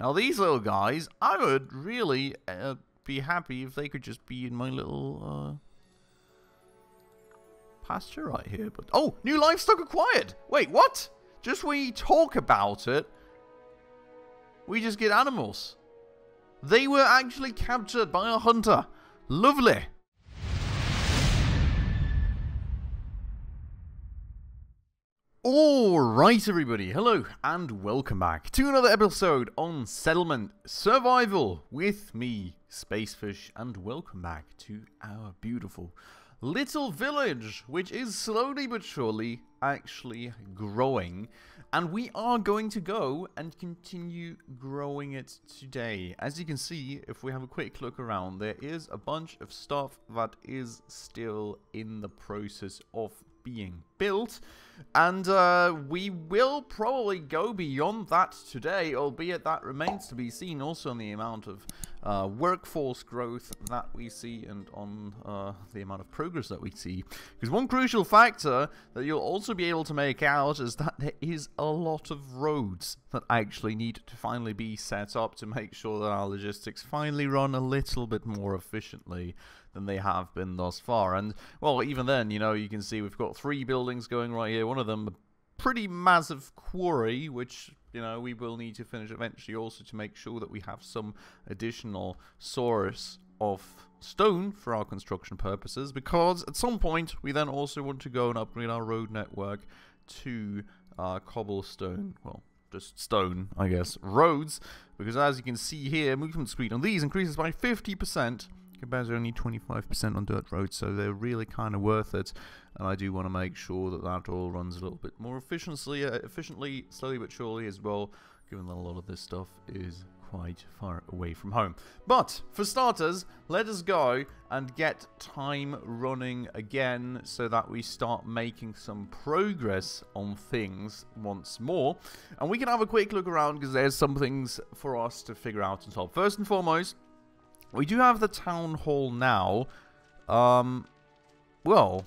Now these little guys, I would really be happy if they could just be in my little pasture right here. But oh, new livestock acquired. Wait, what? Just when you talk about it, we just get animals. They were actually captured by a hunter. Lovely. Alright everybody, hello and welcome back to another episode on Settlement Survival with me, Spacefish, and welcome back to our beautiful little village, which is slowly but surely actually growing, and we are going to go and continue growing it today. As you can see, if we have a quick look around, there is a bunch of stuff that is still in the process of being built, and we will probably go beyond that today, albeit that remains to be seen also on the amount of workforce growth that we see and on the amount of progress that we see. Because one crucial factor that you'll also be able to make out is that there is a lot of roads that actually need to finally be set up to make sure that our logistics finally run a little bit more efficiently than they have been thus far. And, well, even then, you know, you can see we've got 3 buildings going right here. One of them, a pretty massive quarry, which, you know, we will need to finish eventually also to make sure that we have some additional source of stone for our construction purposes, because at some point we then also want to go and upgrade our road network to cobblestone, well, just stone, I guess, roads, because as you can see here, movement speed on these increases by 50%, compared to only 25% on dirt roads, so they're really kind of worth it. And I do want to make sure that that all runs a little bit more efficiently, slowly but surely as well, given that a lot of this stuff is quite far away from home. But for starters, let us go and get time running again so that we start making some progress on things once more. And we can have a quick look around because there's some things for us to figure out and solve. First and foremost, we do have the town hall now. Well,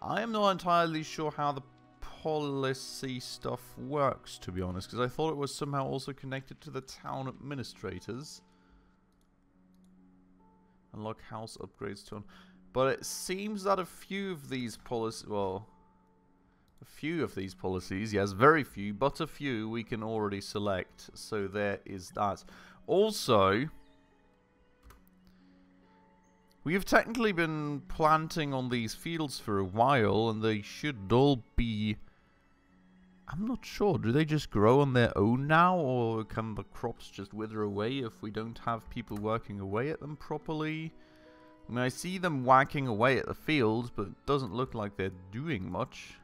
I am not entirely sure how the policy stuff works, to be honest, because I thought it was somehow also connected to the town administrators. Unlock house upgrades to... But it seems that a few of these policies... Well, a few of these policies, yes, very few, but a few we can already select. So there is that. Also, we have technically been planting on these fields for a while, and they should all be... I'm not sure. Do they just grow on their own now, or can the crops just wither away if we don't have people working away at them properly? I mean, I see them whacking away at the fields, but it doesn't look like they're doing much.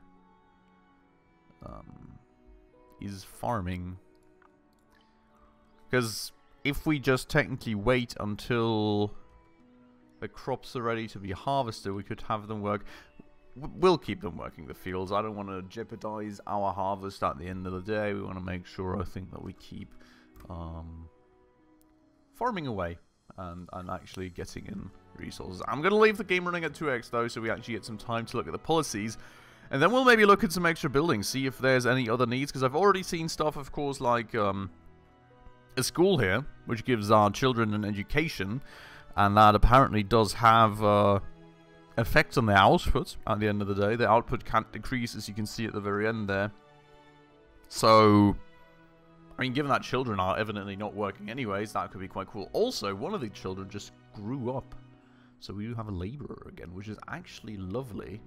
Is farming... Because if we just technically wait until the crops are ready to be harvested, we could have them work. We'll keep them working the fields. I don't want to jeopardize our harvest at the end of the day. We want to make sure, I think, that we keep farming away and actually getting in resources. I'm going to leave the game running at 2x though, so we actually get some time to look at the policies. And then we'll maybe look at some extra buildings, see if there's any other needs, because I've already seen stuff, of course, like... a school here, which gives our children an education, and that apparently does have effects on their output at the end of the day. Their output can't decrease, as you can see at the very end there. So, I mean, given that children are evidently not working anyways, that could be quite cool. Also, one of the children just grew up, so we do have a laborer again, which is actually lovely.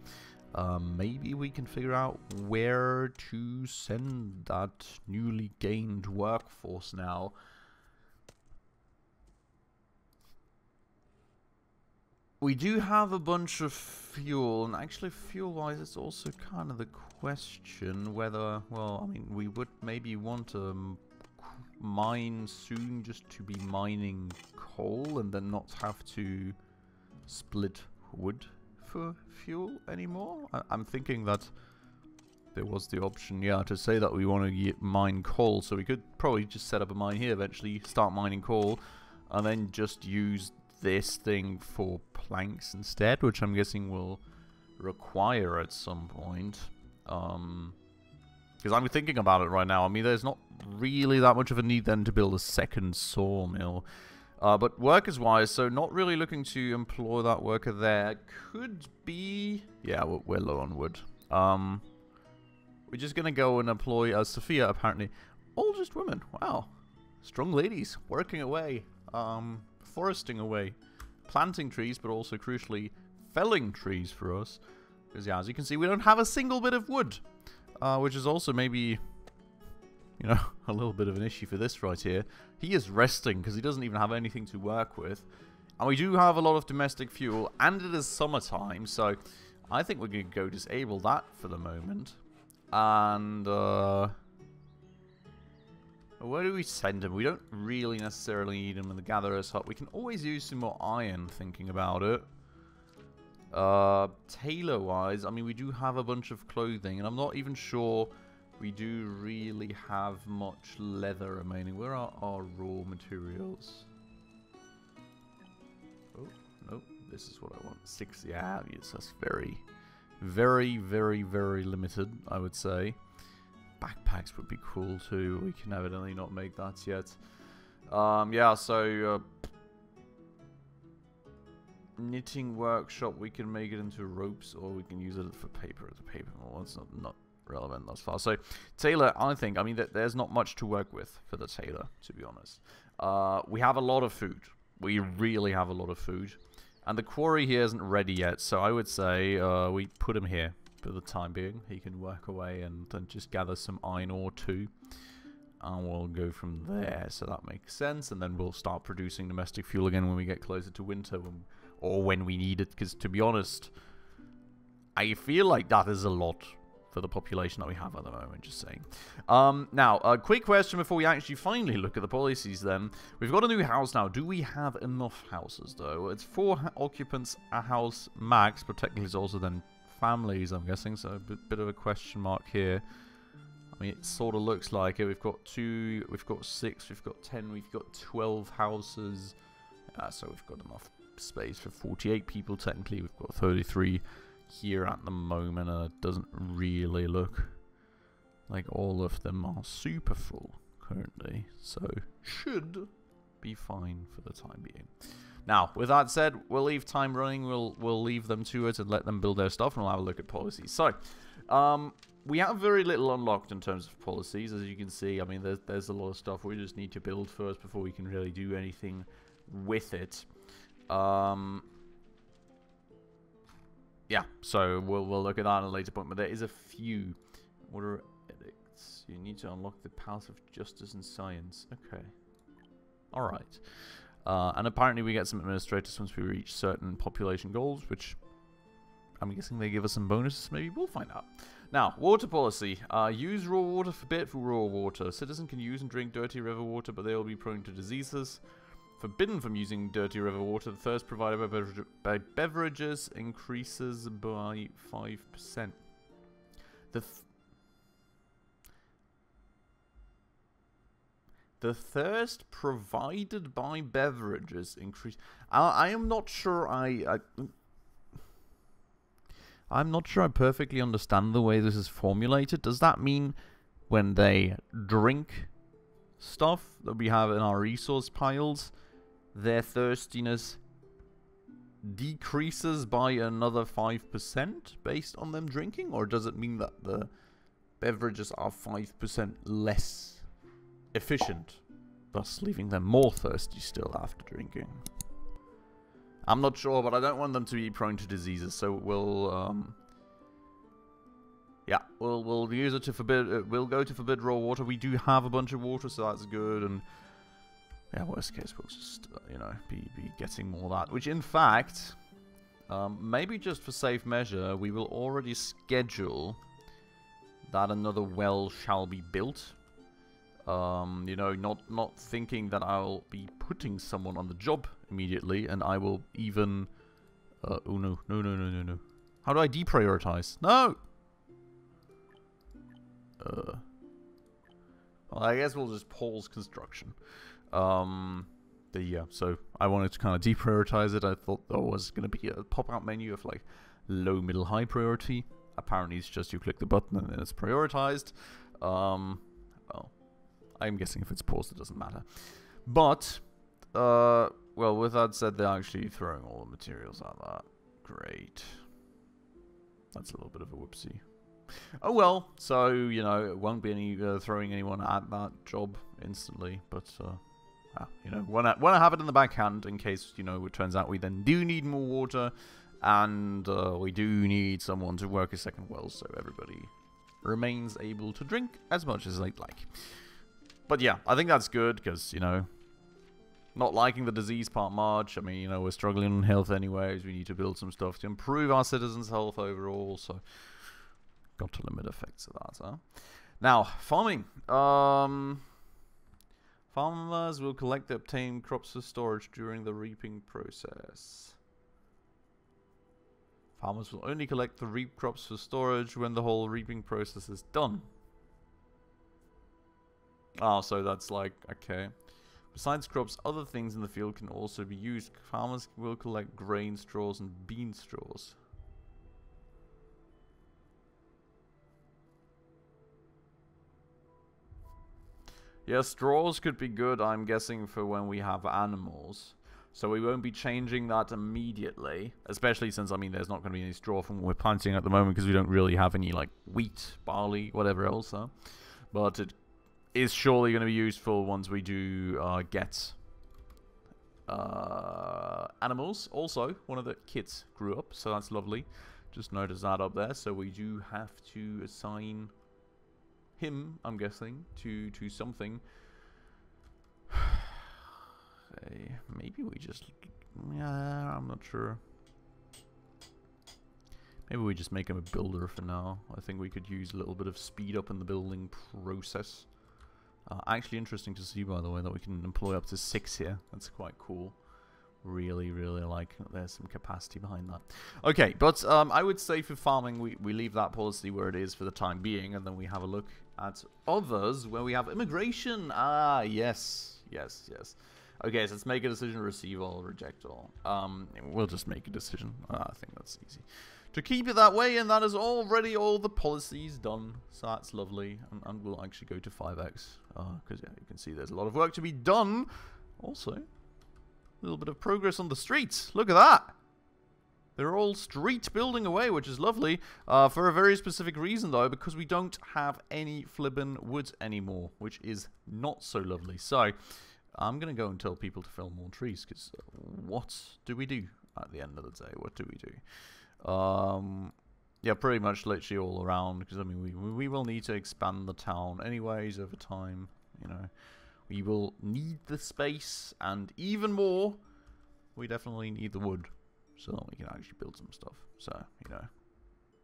Maybe we can figure out where to send that newly gained workforce now. We do have a bunch of fuel, and actually fuel-wise it's also kind of the question whether, well, I mean, we would maybe want to mine soon just to be mining coal and then not have to split wood for fuel anymore. I'm thinking that there was the option, yeah, to say that we want to mine coal, so we could probably just set up a mine here eventually, start mining coal, and then just use this thing for planks instead, which I'm guessing will require at some point. Because I'm thinking about it right now. I mean, there's not really that much of a need then to build a second sawmill. But workers-wise, so not really looking to employ that worker there. Could be... Yeah, we're low on wood. We're just going to go and employ Sophia, apparently. All just women. Wow. Strong ladies. Working away. Foresting away. Planting trees, but also, crucially, felling trees for us. Because, yeah, as you can see, we don't have a single bit of wood. Which is also maybe... You know, a little bit of an issue for this right here. He is resting because he doesn't even have anything to work with. And we do have a lot of domestic fuel. And it is summertime. So I think we're going to go disable that for the moment. And where do we send him? We don't really necessarily need him in the Gatherer's Hut. We can always use some more iron thinking about it. Tailor-wise, I mean, we do have a bunch of clothing. And I'm not even sure... We do really have much leather remaining. Where are our raw materials? Oh, no. This is what I want. 6. Yeah, yes, that's very, very, very, very limited, I would say. Backpacks would be cool too. We can evidently not make that yet. Yeah, so... knitting workshop, we can make it into ropes, or we can use it for paper as a paper mill. It's not relevant thus far. So tailor, I think, I mean, there's not much to work with for the tailor, to be honest. We have a lot of food. We really have a lot of food. And the quarry here isn't ready yet, so I would say we put him here for the time being. He can work away and then just gather some iron ore too. And we'll go from there, so that makes sense. And then we'll start producing domestic fuel again when we get closer to winter, or when we need it. Because, to be honest, I feel like that is a lot for the population that we have at the moment, just saying. Now, a quick question before we actually finally look at the policies then. We've got a new house now. Do we have enough houses, though? It's 4 occupants a house max, but technically it's also then families, I'm guessing, so a bit of a question mark here. I mean, it sort of looks like it. We've got 2, we've got 6, we've got 10, we've got 12 houses. So we've got enough space for 48 people, technically. We've got 33 here at the moment, and it doesn't really look like all of them are super full currently, so should be fine for the time being. Now, with that said, we'll leave time running. We'll leave them to it and let them build their stuff, and we'll have a look at policies. So, we have very little unlocked in terms of policies, as you can see. I mean, there's a lot of stuff we just need to build first before we can really do anything with it. Yeah, so we'll look at that at a later point, but there is a few. What are edicts? You need to unlock the path of justice and science. Okay. Alright. And apparently we get some administrators once we reach certain population goals, which I'm guessing they give us some bonuses. Maybe we'll find out. Now, water policy. Use raw water, forbid for raw water. Citizens can use and drink dirty river water, but they will be prone to diseases. Forbidden from using dirty river water. The thirst provided by beverages increases by 5%. The thirst provided by beverages increase. I am not sure I'm not sure I perfectly understand the way this is formulated. Does that mean when they drink stuff that we have in our resource piles, their thirstiness decreases by another 5% based on them drinking? Or does it mean that the beverages are 5% less efficient, thus leaving them more thirsty still after drinking? I'm not sure, but I don't want them to be prone to diseases, so we'll yeah, we'll use it to forbid. We'll go to forbid raw water. We do have a bunch of water, so that's good. And yeah, worst case, we'll just you know be getting more of that. Which, in fact, maybe just for safe measure, we will already schedule that another well shall be built. You know, not thinking that I'll be putting someone on the job immediately, and I will even oh no. How do I deprioritize? No. Well, I guess we'll just pause construction. Yeah, so I wanted to kind of deprioritize it. I thought there was going to be a pop-out menu of like low, middle, high priority. Apparently it's just you click the button and then it's prioritized. Well, I'm guessing if it's paused, it doesn't matter. But, well, with that said, they're actually throwing all the materials at that. Great. That's a little bit of a whoopsie. Oh well, so, you know, it won't be any throwing anyone at that job instantly, but, you know, want to have it in the backhand in case, you know, it turns out we then do need more water, and we do need someone to work a second well, so everybody remains able to drink as much as they'd like. But yeah, I think that's good, because, you know, not liking the disease part much. I mean, you know, we're struggling on health anyways. We need to build some stuff to improve our citizens' health overall, so got to limit effects of that, huh? Now, farming. Farmers will collect the obtained crops for storage during the reaping process. Farmers will only collect the reap crops for storage when the whole reaping process is done. Oh, so that's like, okay. Besides crops, other things in the field can also be used. Farmers will collect grain straws and bean straws. Yeah, straws could be good, I'm guessing, for when we have animals. So we won't be changing that immediately. Especially since, I mean, there's not going to be any straw from what we're planting at the moment because we don't really have any, like, wheat, barley, whatever else, huh? But it is surely going to be useful once we do get animals. Also, one of the kids grew up, so that's lovely. Just notice that up there. So we do have to assign him, I'm guessing, to something. Maybe we just... Yeah, I'm not sure. Maybe we just make him a builder for now. I think we could use a little bit of speed up in the building process. Actually interesting to see, by the way, that we can employ up to 6 here. That's quite cool. Really, really like that there's some capacity behind that. Okay, but I would say for farming, we leave that policy where it is for the time being, and then we have a look at others where we have immigration. Ah, yes, yes, yes. Okay, so let's make a decision, receive all, reject all. We'll just make a decision. I think that's easy to keep it that way, and that is already all the policies done. So that's lovely, and we'll actually go to 5x, because yeah, you can see there's a lot of work to be done. Also, a little bit of progress on the streets. Look at that. They're all street building away, which is lovely, for a very specific reason, though, because we don't have any flippin' wood anymore, which is not so lovely. So I'm going to go and tell people to fell more trees, because what do we do at the end of the day? What do we do? Yeah, pretty much literally all around, because, I mean, we will need to expand the town anyways over time, you know. We will need the space, and even more, we definitely need the wood, so that we can actually build some stuff. So, you know,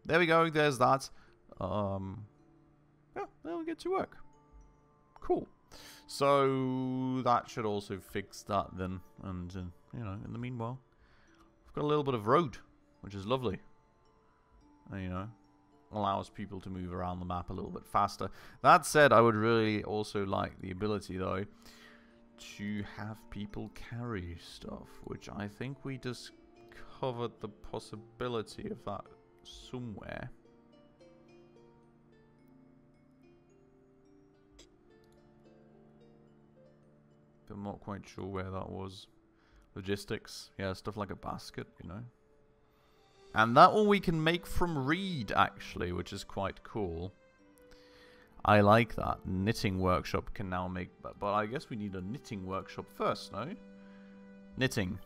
there we go, there's that. Yeah, then we get to work. Cool. So, that should also fix that then, and, you know, in the meanwhile, we've got a little bit of road, which is lovely. And, you know, allows people to move around the map a little bit faster. That said, I would really also like the ability, though, to have people carry stuff, which I think we discovered the possibility of that somewhere. I'm not quite sure where that was. Logistics, yeah, stuff like a basket, you know. And that one we can make from reed, actually, which is quite cool. I like that. Knitting workshop can now make... But I guess we need a knitting workshop first, no? Knitting.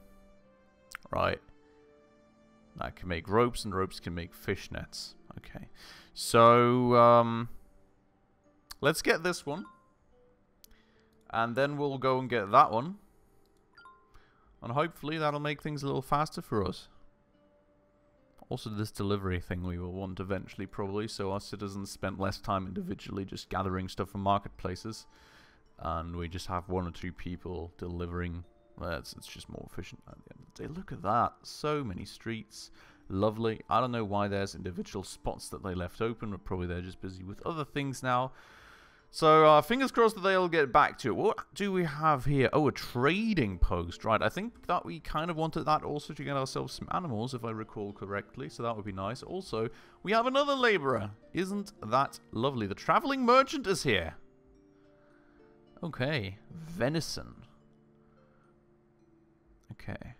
Right. That can make ropes, and ropes can make fish nets. Okay. So, let's get this one. And then we'll go and get that one. And hopefully that'll make things a little faster for us. Also, this delivery thing we will want eventually, probably, so our citizens spent less time individually just gathering stuff from marketplaces, and we just have 1 or 2 people delivering. It's just more efficient at the end of the day. Look at that. So many streets. Lovely. I don't know why there's individual spots that they left open, but probably they're just busy with other things now. So, fingers crossed that they'll get back to it. What do we have here? Oh, a trading post, right. I think that we kind of wanted that also to get ourselves some animals, if I recall correctly. So that would be nice. Also, we have another laborer. Isn't that lovely? The traveling merchant is here. Okay. Venison. Okay.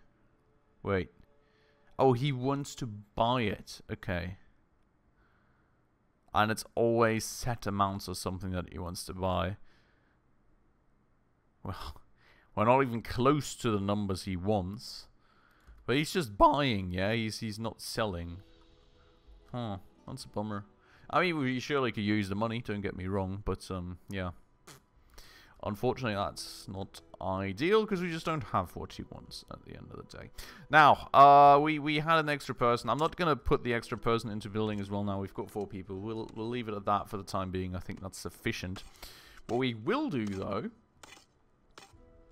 Wait. Oh, he wants to buy it. Okay. And it's always set amounts or something that he wants to buy. Well, we're not even close to the numbers he wants. But he's just buying, yeah? He's not selling. Huh. That's a bummer. I mean, we surely could use the money, don't get me wrong. But, yeah. Unfortunately, that's not ideal because we just don't have what he wants at the end of the day. Now, we had an extra person. I'm not going to put the extra person into building as well now. We've got 4 people. We'll leave it at that for the time being. I think that's sufficient. What we will do, though...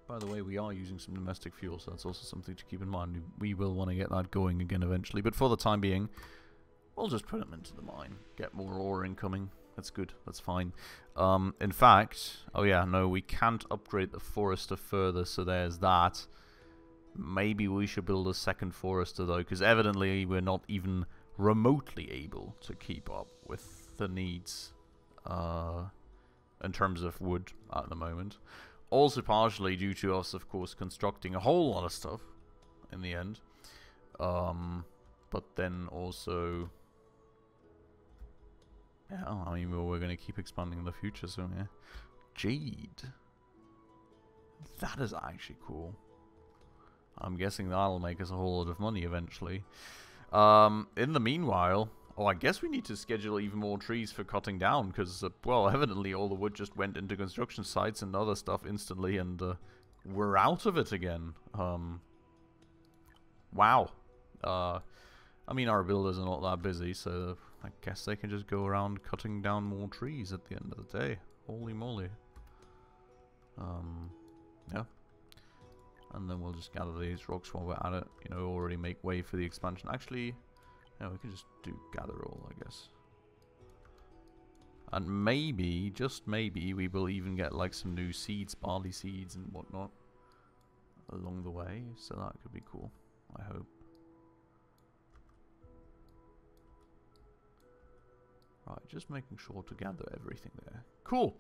By the way, we are using some domestic fuel, so that's also something to keep in mind. We will want to get that going again eventually. But for the time being, we'll just put them into the mine. Get more ore incoming. That's good. That's fine. In fact, oh yeah, no, we can't upgrade the forester further, so there's that. Maybe we should build a second forester, though, because evidently we're not even remotely able to keep up with the needs in terms of wood at the moment. Also partially due to us, of course, constructing a whole lot of stuff in the end. But then also... Yeah, I mean, we're going to keep expanding in the future, so yeah. Jade. That is actually cool. I'm guessing that'll make us a whole lot of money eventually. In the meanwhile... Oh, I guess we need to schedule even more trees for cutting down, because, well, evidently all the wood just went into construction sites and other stuff instantly, and we're out of it again. Wow. I mean, our builders are not that busy, so I guess they can just go around cutting down more trees at the end of the day. Holy moly. Yeah. And then we'll just gather these rocks while we're at it. You know, already make way for the expansion. Actually... Yeah, we can just do gather all, I guess. And maybe, just maybe, we will even get like some new seeds, barley seeds and whatnot along the way. So that could be cool, I hope. Right, just making sure to gather everything there. Cool.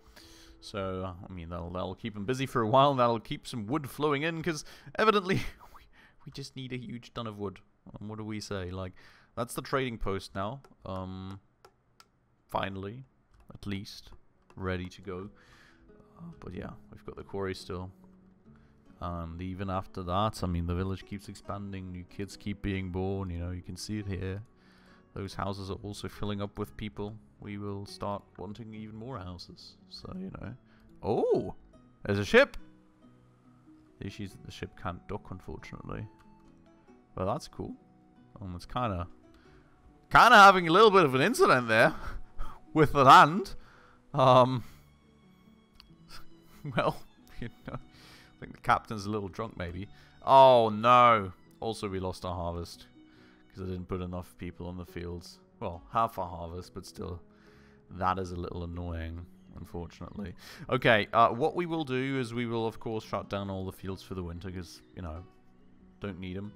So, I mean, that'll keep them busy for a while. That'll keep some wood flowing in, because evidently we just need a huge ton of wood. And what do we say? Like... That's the trading post now. Finally, at least, ready to go. But yeah, we've got the quarry still. And even after that, I mean, the village keeps expanding. New kids keep being born. You know, you can see it here. Those houses are also filling up with people. We will start wanting even more houses. So, you know. Oh! There's a ship! The issue is that the ship can't dock, unfortunately. Well, that's cool. It's kind of having a little bit of an incident there with the land. Well, you know, I think the captain's a little drunk, maybe. Oh no! Also, we lost our harvest because I didn't put enough people on the fields. Well, half our harvest, but still, that is a little annoying, unfortunately. Okay, what we will do is we will, of course, shut down all the fields for the winter because, you know, don't need them.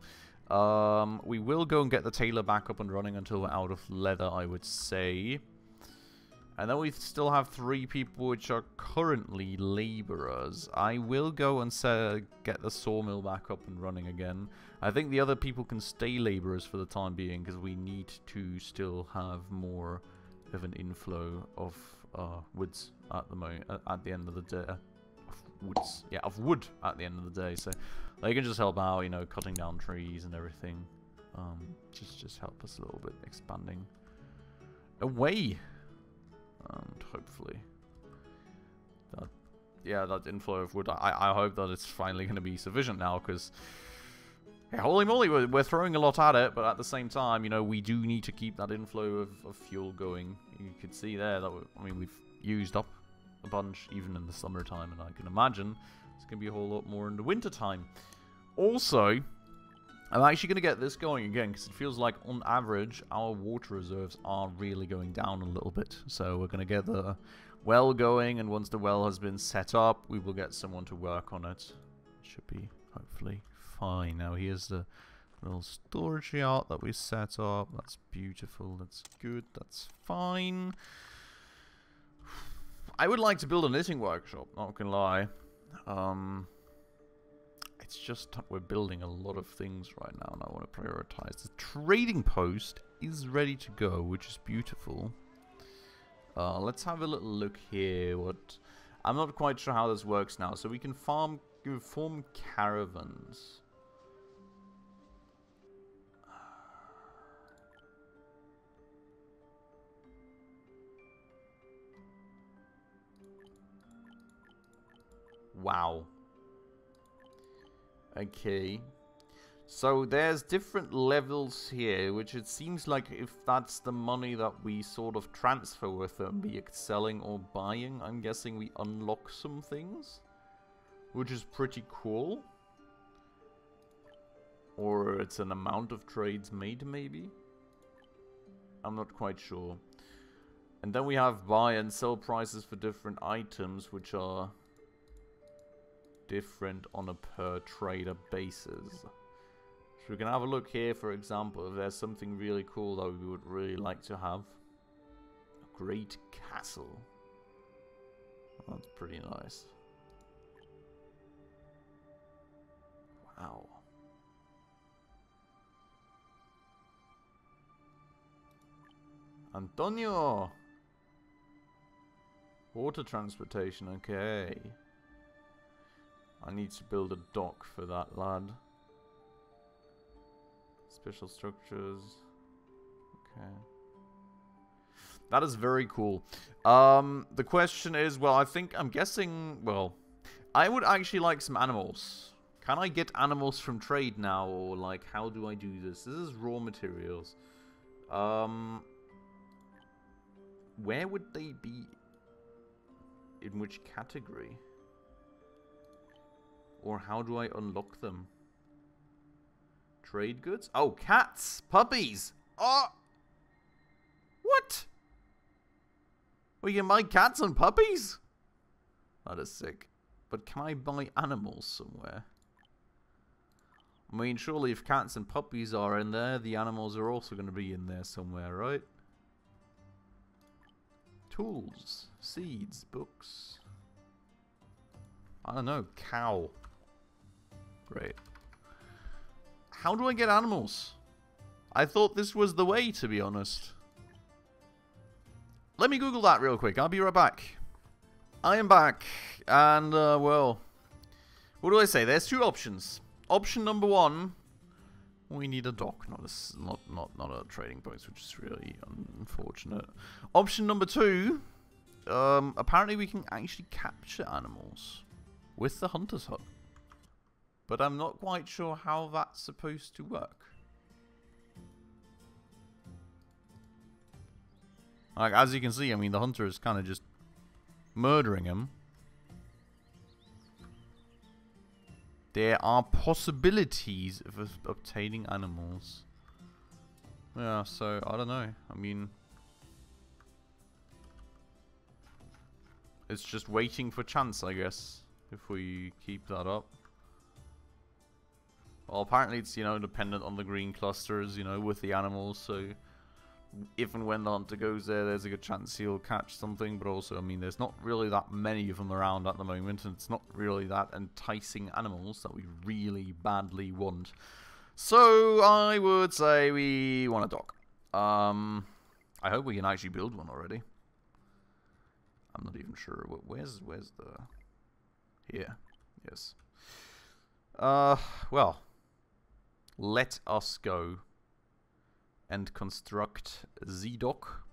We will go and get the tailor back up and running until we're out of leather, I would say. And then we still have 3 people which are currently laborers. I will go and get the sawmill back up and running again. I think the other people can stay laborers for the time being because we need to still have more of an inflow of woods at the moment, at the end of the day. Of wood at the end of the day. So they can just help out, you know, cutting down trees and everything. Just help us a little bit expanding away. And hopefully that inflow of wood, I hope that it's finally going to be sufficient now, because yeah, holy moly, we're throwing a lot at it, but at the same time, you know, we do need to keep that inflow of fuel going. You can see there that we've used up a bunch even in the summertime, and I can imagine it's going to be a whole lot more in the wintertime. Also, I'm actually going to get this going again, because it feels like, on average, our water reserves are really going down a little bit. So we're going to get the well going, and once the well has been set up, we will get someone to work on it. Should be hopefully fine. Now here's the little storage yard that we set up. That's beautiful. That's good. That's fine. I would like to build a knitting workshop, not gonna lie. It's just that we're building a lot of things right now, and I want to prioritize. The trading post is ready to go, which is beautiful. Let's have a little look here. I'm not quite sure how this works now. So we can form caravans. Wow. Okay. So there's different levels here, which it seems like if that's the money that we sort of transfer with them, be it selling or buying, I'm guessing we unlock some things, which is pretty cool. Or it's an amount of trades made, maybe? I'm not quite sure. And then we have buy and sell prices for different items, which are different on a per trader basis. So we can have a look here, for example, if there's something really cool that we would really like to have. A great castle. That's pretty nice. Wow. Antonio! Water transportation, okay. I need to build a dock for that lad. Special structures. Okay. That is very cool. The question is, well, I'm guessing, well, I would actually like some animals. Can I get animals from trade now, or like, how do I do this? This is raw materials. Where would they be? In which category? Or how do I unlock them? Trade goods? Oh, cats! Puppies! Oh! What? We can buy cats and puppies? That is sick. But can I buy animals somewhere? I mean, surely if cats and puppies are in there, the animals are also going to be in there somewhere, right? Tools, seeds, books. I don't know, cow. Great. How do I get animals? I thought this was the way, to be honest. Let me Google that real quick. I'll be right back. I am back. And, well, what do I say? There's two options. Option number one, we need a dock, not a trading post, which is really unfortunate. Option number two, apparently we can actually capture animals with the hunter's hut. But I'm not quite sure how that's supposed to work. Like, as you can see, I mean, the hunter is kind of just murdering him. There are possibilities of obtaining animals. Yeah, so, I don't know. I mean, it's just waiting for chance, I guess, if we keep that up. Well, apparently it's, you know, dependent on the green clusters, you know, with the animals, so if and when the hunter goes there, there's a good chance he'll catch something, but also, I mean, there's not really that many of them around at the moment, and it's not really that enticing animals that we really badly want. So, I would say we want a dock. I hope we can actually build one already. I'm not even sure. Where's the... Here. Yes. Well... Let us go and construct the dock.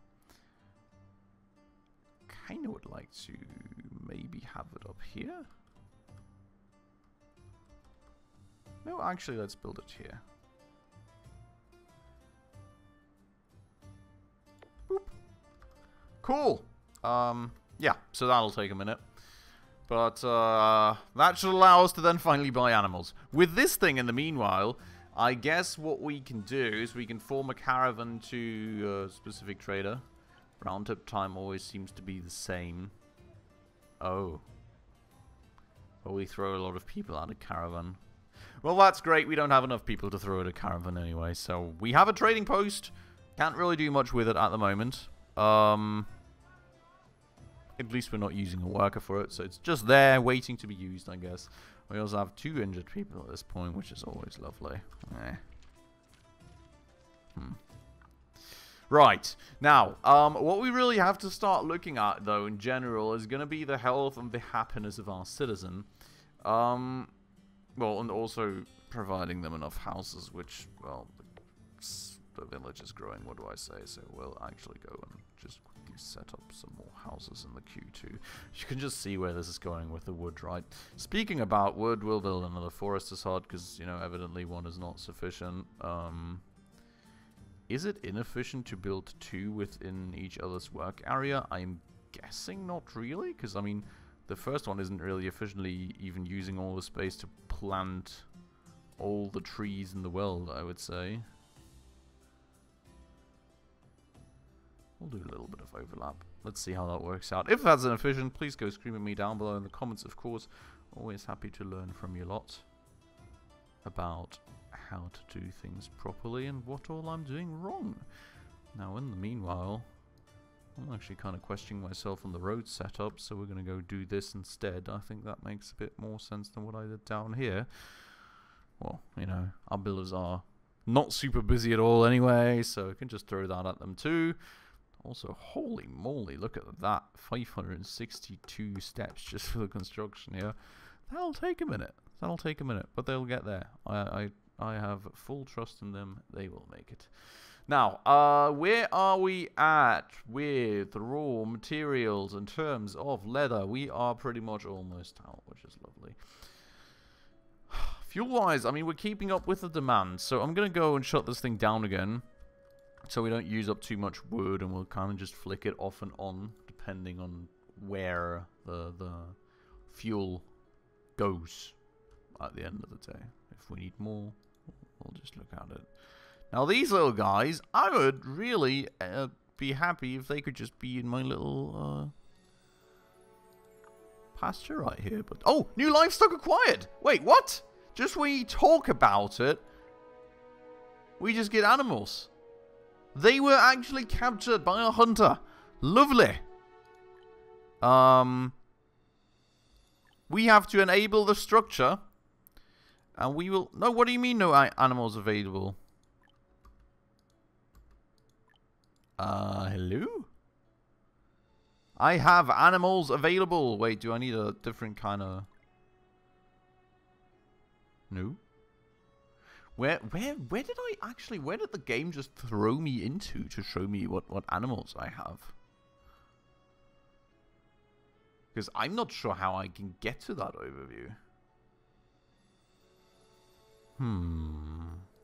Kinda would like to maybe have it up here. No, actually, let's build it here. Boop. Cool. Yeah, so that'll take a minute. But that should allow us to then finally buy animals. With this thing in the meanwhile, I guess what we can do is we can form a caravan to a specific trader. Round-trip time always seems to be the same. Oh. Well, we throw a lot of people at a caravan. Well, that's great. We don't have enough people to throw at a caravan anyway. So we have a trading post. Can't really do much with it at the moment. At least we're not using a worker for it. So it's just there waiting to be used, I guess. We also have 2 injured people at this point, which is always lovely. Right. Now, what we really have to start looking at, though, in general, is going to be the health and the happiness of our citizen. Well, and also providing them enough houses, which, well, the village is growing, what do I say? So we'll actually go and just quickly set up some more houses in the queue, too. You can just see where this is going with the wood, right? Speaking about wood, we'll build another forester's hut, because, you know, evidently one is not sufficient. Is it inefficient to build 2 within each other's work area? I'm guessing not really, because, I mean, the first one isn't really efficiently even using all the space to plant all the trees in the world, I would say. We'll do a little bit of overlap. Let's see how that works out. If that's inefficient, please go scream at me down below in the comments, of course. Always happy to learn from you lot about how to do things properly and what all I'm doing wrong. Now, in the meanwhile, I'm actually kind of questioning myself on the road setup, so we're going to go do this instead. I think that makes a bit more sense than what I did down here. Well, you know, our builders are not super busy at all anyway, so I can just throw that at them too. Also, holy moly, look at that. 562 steps just for the construction here. That'll take a minute. That'll take a minute, but they'll get there. I have full trust in them. They will make it. Now, where are we at with raw materials in terms of leather? We are pretty much almost out, which is lovely. Fuel-wise, I mean, we're keeping up with the demand, so I'm going to go and shut this thing down again so we don't use up too much wood, and we'll kind of just flick it off and on depending on where the fuel goes at the end of the day. If we need more, we'll just look at it. Now, these little guys, I would really be happy if they could just be in my little pasture right here. But oh, new livestock acquired! Wait, what? Just when you talk about it, we just get animals. They were actually captured by a hunter. Lovely. We have to enable the structure. And we will... No, what do you mean no animals available? Hello? I have animals available. Wait, do I need a different kind of... No? Where did I actually... Where did the game just throw me into to show me what animals I have? Because I'm not sure how I can get to that overview.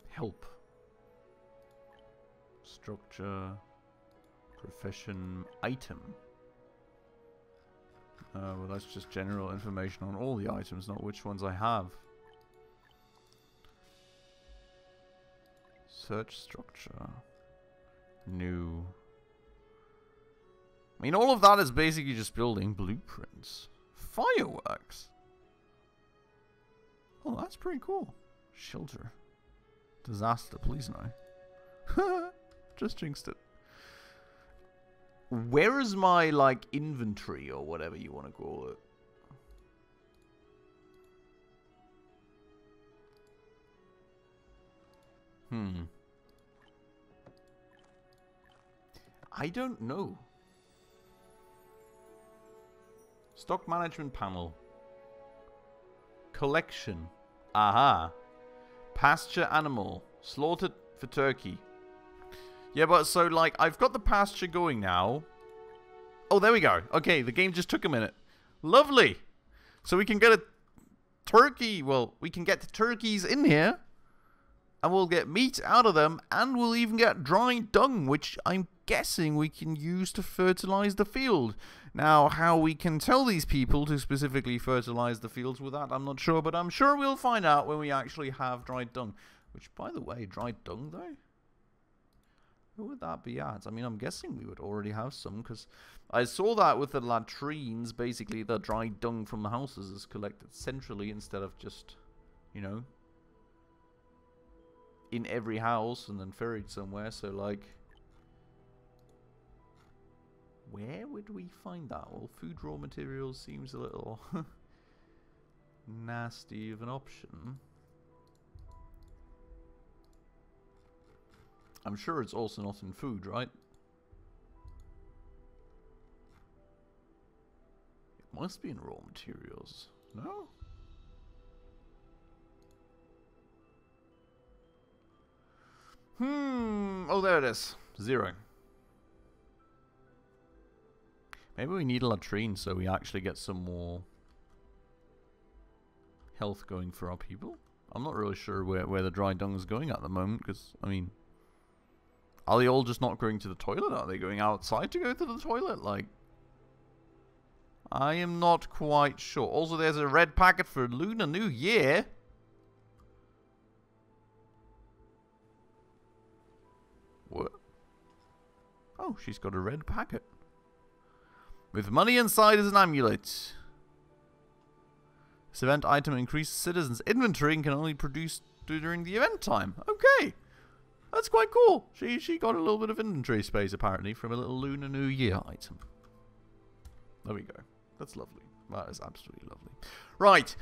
Help. Structure. Profession. Item. Well, that's just general information on all the items, not which ones I have. Search structure. New. I mean, all of that is basically just building blueprints. Fireworks. Oh, that's pretty cool. Shelter. Disaster, please no. Just jinxed it. Where is my, like, inventory or whatever you want to call it? I don't know. Stock management panel. Collection. Aha. Pasture animal. Slaughtered for turkey. Yeah, but so, like, I've got the pasture going now. Oh, there we go. Okay, the game just took a minute. Lovely. So we can get a turkey. Well, we can get the turkeys in here. And we'll get meat out of them. And we'll even get dry dung, which I'm guessing we can use to fertilize the field. Now, how we can tell these people to specifically fertilize the fields with that, I'm not sure. But I'm sure we'll find out when we actually have dried dung. Which, by the way, dried dung, though? Who would that be at? I mean, I'm guessing we would already have some, because I saw that with the latrines. Basically, the dry dung from the houses is collected centrally instead of just, you know, in every house and then ferried somewhere. So, like, where would we find that? Well, food raw materials seems a little nasty of an option. I'm sure it's also not in food, right? It must be in raw materials. No? Oh, there it is. 0. Maybe we need a latrine so we actually get some more health going for our people. I'm not really sure where the dry dung is going at the moment, because, I mean, are they all just not going to the toilet? Are they going outside to go to the toilet? Like, I am not quite sure. Also, there's a red packet for Lunar New Year. What? Oh, she's got a red packet. With money inside as an amulet. This event item increases citizens' inventory and can only produce during the event time. Okay. That's quite cool. She got a little bit of inventory space, apparently, from a little Lunar New Year item. There we go. That's lovely. That is absolutely lovely. Right.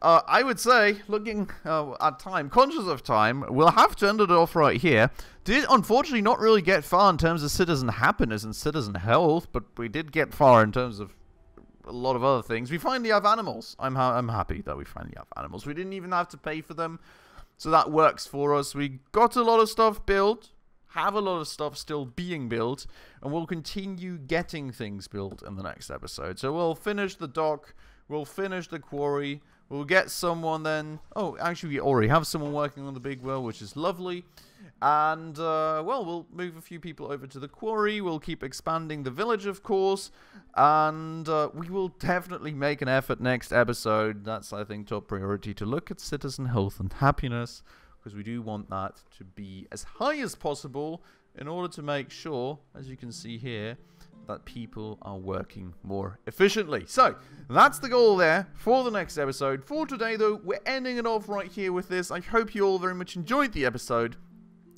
I would say, looking at time, conscious of time, we'll have to end it off right here. Did, unfortunately, not really get far in terms of citizen happiness and citizen health, but we did get far in terms of a lot of other things. We finally have animals. I'm happy that we finally have animals. We didn't even have to pay for them. So that works for us. We got a lot of stuff built, have a lot of stuff still being built, and we'll continue getting things built in the next episode. So we'll finish the dock, we'll finish the quarry, we'll get someone then. Oh, actually we already have someone working on the big well, which is lovely. And, well, we'll move a few people over to the quarry. We'll keep expanding the village, of course. And we will definitely make an effort next episode. That's, I think, top priority, to look at citizen health and happiness. Because we do want that to be as high as possible in order to make sure, as you can see here, that people are working more efficiently. So, that's the goal there for the next episode. For today, though, we're ending it off right here with this. I hope you all very much enjoyed the episode.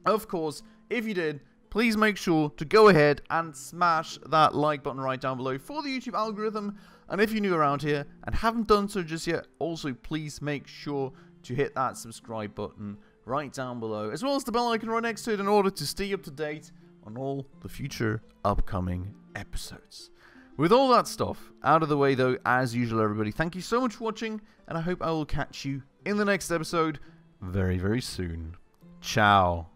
Of course, if you did, please make sure to go ahead and smash that like button right down below for the YouTube algorithm. And if you're new around here and haven't done so just yet, also please make sure to hit that subscribe button right down below, as well as the bell icon right next to it, in order to stay up to date on all the future upcoming episodes. With all that stuff out of the way, though, as usual, everybody, thank you so much for watching, and I hope I will catch you in the next episode very, very soon. Ciao.